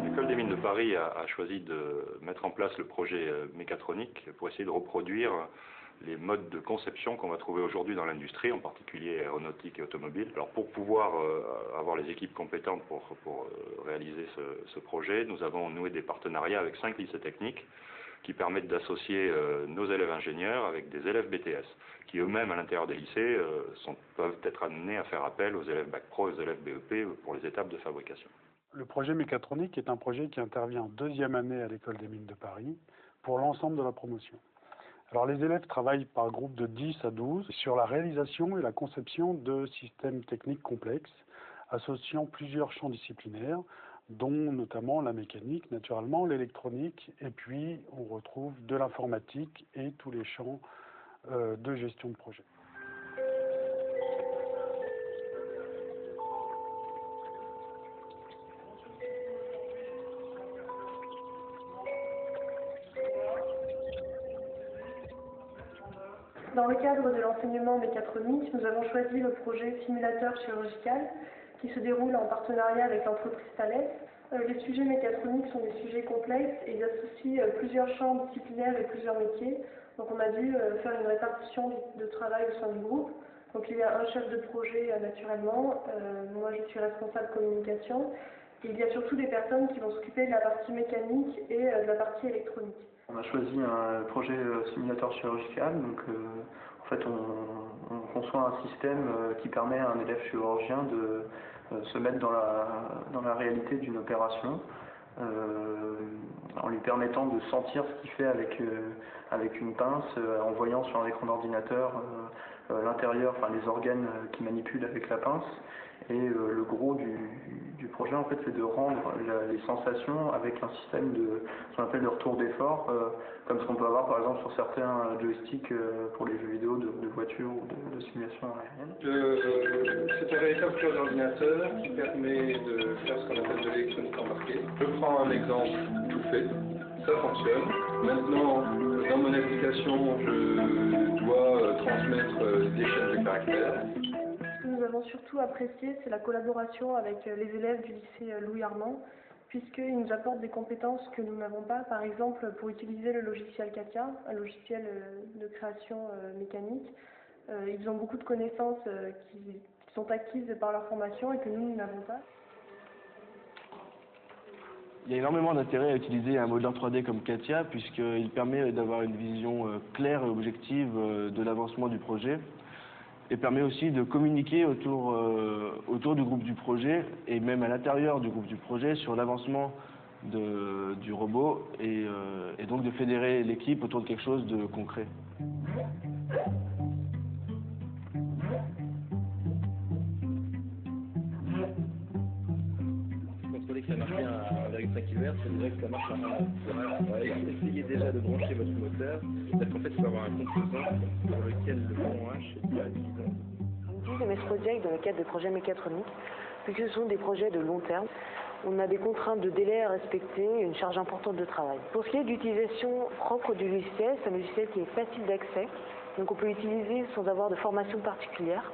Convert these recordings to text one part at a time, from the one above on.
L'École des mines de Paris a choisi de mettre en place le projet mécatronique pour essayer de reproduire les modes de conception qu'on va trouver aujourd'hui dans l'industrie, en particulier aéronautique et automobile. Alors pour pouvoir avoir les équipes compétentes pour réaliser ce projet, nous avons noué des partenariats avec 5 lycées techniques qui permettent d'associer nos élèves ingénieurs avec des élèves BTS, qui eux-mêmes à l'intérieur des lycées peuvent être amenés à faire appel aux élèves Bac Pro, aux élèves BEP pour les étapes de fabrication. Le projet mécatronique est un projet qui intervient en 2e année à l'École des mines de Paris pour l'ensemble de la promotion. Alors les élèves travaillent par groupe de 10 à 12 sur la réalisation et la conception de systèmes techniques complexes associant plusieurs champs disciplinaires, dont notamment la mécanique, naturellement, l'électronique, et puis on retrouve de l'informatique et tous les champs de gestion de projet. Dans le cadre de l'enseignement mécatronique, nous avons choisi le projet simulateur chirurgical qui se déroule en partenariat avec l'entreprise Thales. Les sujets mécatroniques sont des sujets complexes et ils associent plusieurs champs disciplinaires et plusieurs métiers. Donc on a dû faire une répartition de travail au sein du groupe. Donc il y a un chef de projet naturellement, moi je suis responsable communication. Et il y a surtout des personnes qui vont s'occuper de la partie mécanique et de la partie électronique. On a choisi un projet simulateur chirurgical, donc en fait on conçoit un système qui permet à un élève chirurgien de se mettre dans la réalité d'une opération, en lui permettant de sentir ce qu'il fait avec une pince, en voyant sur un écran d'ordinateur l'intérieur, enfin les organes qu'il manipule avec la pince. Et le gros du projet, en fait, c'est de rendre les sensations avec un système de ce qu'on appelle de retour d'effort, comme ce qu'on peut avoir par exemple sur certains joysticks pour les jeux vidéo de voitures ou de simulation aérienne. C'est un véritable cœur d'ordinateur qui permet de faire ce qu'on appelle de l'électronique embarquée. Je prends un exemple tout fait, ça fonctionne. Maintenant, dans mon application, je dois transmettre des chaînes de caractères. Ce que nous avons surtout apprécié, c'est la collaboration avec les élèves du lycée Louis Armand, puisqu'ils nous apportent des compétences que nous n'avons pas, par exemple pour utiliser le logiciel CATIA, un logiciel de création mécanique. Ils ont beaucoup de connaissances qui sont acquises par leur formation et que nous n'avons pas. Il y a énormément d'intérêt à utiliser un modeleur 3D comme CATIA, puisqu'il permet d'avoir une vision claire et objective de l'avancement du projet, et permet aussi de communiquer autour du groupe du projet, et même à l'intérieur du groupe du projet, sur l'avancement du robot, et donc de fédérer l'équipe autour de quelque chose de concret. Contrôler que ça marche bien à 1,5 kHz, c'est vrai que ça marche à 1. On va essayer déjà de brancher votre moteur, parce qu'en fait il faut avoir un composant pour lequel le courant H est utilisé. On utilise MS Project dans le cadre des projets mécatroniques, puisque ce sont des projets de long terme. On a des contraintes de délai à respecter et une charge importante de travail. Pour ce qui est d'utilisation propre du logiciel, c'est un logiciel qui est facile d'accès, donc on peut l'utiliser sans avoir de formation particulière.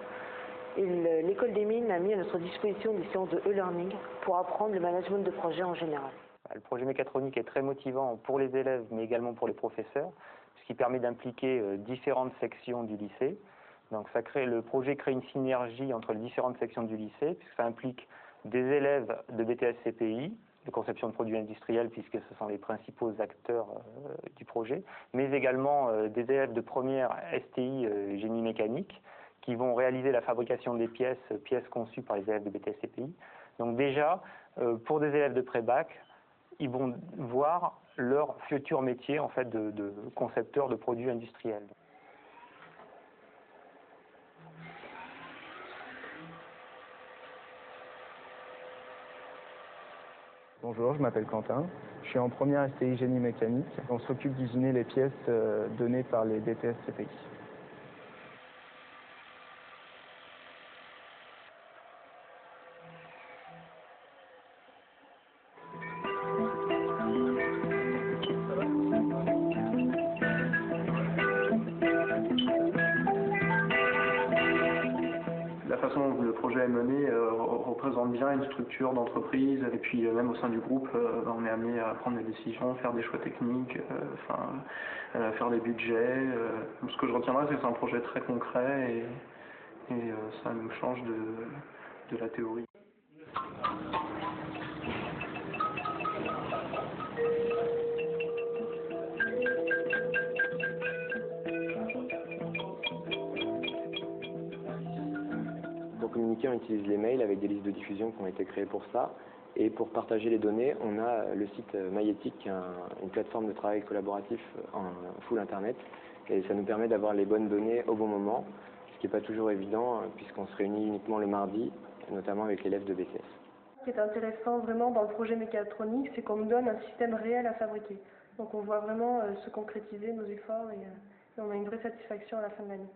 Et l'école des mines a mis à notre disposition des séances de e-learning pour apprendre le management de projet en général. Le projet mécatronique est très motivant pour les élèves, mais également pour les professeurs, ce qui permet d'impliquer différentes sections du lycée. Donc le projet crée une synergie entre les différentes sections du lycée, puisque ça implique des élèves de BTS CPI, de conception de produits industriels, puisque ce sont les principaux acteurs du projet, mais également des élèves de première STI génie mécanique, qui vont réaliser la fabrication des pièces conçues par les élèves de BTS CPI. Donc déjà, pour des élèves de pré-bac, ils vont voir leur futur métier en fait, de concepteur de produits industriels. Bonjour, je m'appelle Quentin. Je suis en première STI génie mécanique. On s'occupe d'usiner les pièces données par les BTS CPI. façon dont le projet est mené représente bien une structure d'entreprise, et puis même au sein du groupe, on est amené à prendre des décisions, faire des choix techniques, faire des budgets. Ce que je retiendrai, c'est que c'est un projet très concret et ça nous change de la théorie. Pour communiquer, on utilise les mails avec des listes de diffusion qui ont été créées pour ça. Et pour partager les données, on a le site Maïetic, qui est une plateforme de travail collaboratif en full Internet. Et ça nous permet d'avoir les bonnes données au bon moment, ce qui n'est pas toujours évident puisqu'on se réunit uniquement le mardi, notamment avec l'élève de BTS. Ce qui est intéressant vraiment dans le projet mécatronique, c'est qu'on nous donne un système réel à fabriquer. Donc on voit vraiment se concrétiser nos efforts et on a une vraie satisfaction à la fin de l'année.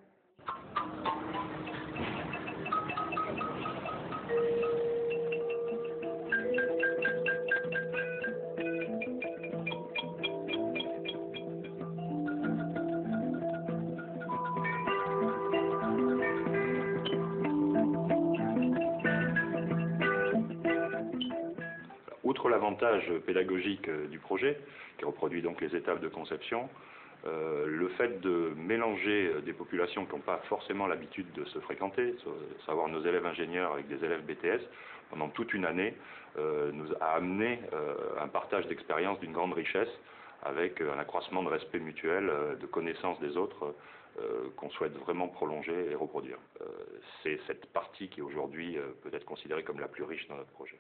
Outre l'avantage pédagogique du projet, qui reproduit donc les étapes de conception, le fait de mélanger des populations qui n'ont pas forcément l'habitude de se fréquenter, savoir nos élèves ingénieurs avec des élèves BTS, pendant toute une année, nous a amené un partage d'expériences d'une grande richesse, avec un accroissement de respect mutuel, de connaissance des autres, qu'on souhaite vraiment prolonger et reproduire. C'est cette partie qui aujourd'hui peut être considérée comme la plus riche dans notre projet.